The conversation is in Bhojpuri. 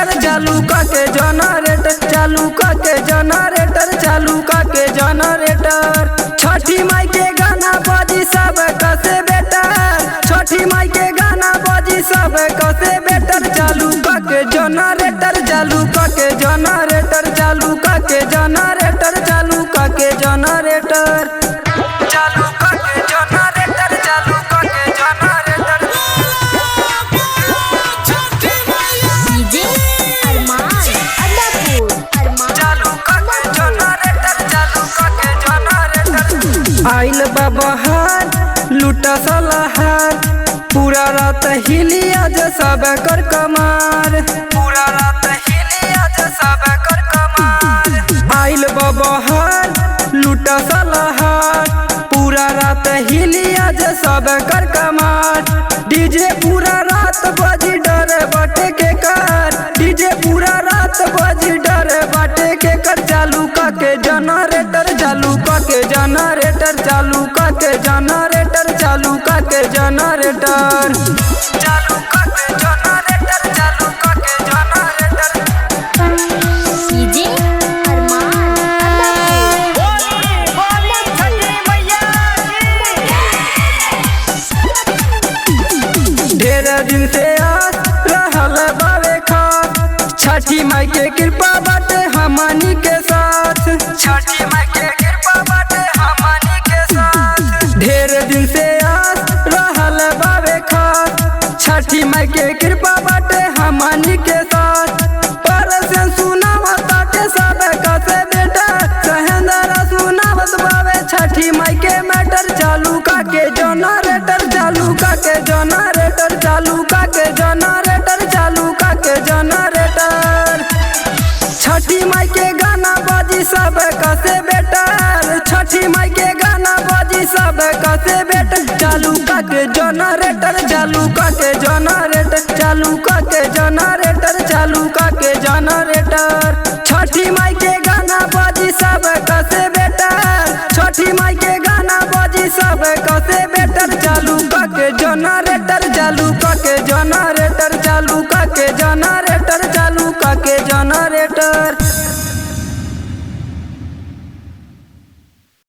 जनरेटर चालू के जनरेटर चालू के जनरेटर चालू के जनरेटर। छठी माई के गाना बजी सब कसे बेटर, छठी माई के गाना बजी सब कसे बेटर। चालू के जनरेटर चालू के जनरेटर चालू के जनरेटर चालू के जनरेटर चालू के जनरेटर चालू के जनरेटर। डीजे अरमान अदापुर चालू के जनरेटर चालू के जनरेटर। आइल बबहार लूटा सलाहार, पूरा रात हिलिया जे सब कर कमार, पूरा रात हिलिया जे सब कर कमार। आइल बबहार लूटा सलाहार, पूरा रात हिलिया जे सब कर कमार। डीजे पूरा रात बजी डर बाटे के कर, डीजे पूरा रात बजी डर बाटे के कर। चालू के जनरेटर चालू के जनरेटर चालू के जनरेटर चालू के जनरेटर चालू के जनरेटर चालू के जनरेटर। डीजे अरमान ढेर दिन से आस रहल बावे खास, छठी माई के कृपा बाटे हमनी के साथ, छठी माई के कृपा बाटे हमनी के साथ। ढेर दिन से आस रहल बावे खास, छठी माई के कृपा बाटे हमनी के साथ। पर से सुनावा ताटे सब कसे बेटा, सहेंदरा सुनावत बावे छठी माई के मैटर। चालू के जनरेटर चालू के जनरेटर चालू के जनरेटर चालू के जनरेटर। छठी माई के गाना बजी सब कसे बेटर, छठी माई के गाना बजी सब कसे बेटर। चालू के जनरेटर चालू के जनरेटर चालू के जनरेटर चालू के जनरेटर। छठी माई के गाना बजी सब कसे बेटर, छठी माई के गाना बजी सब कसे बेटर। चालू के जनरेटर चालू के जनरेटर चालू के जनरेटर।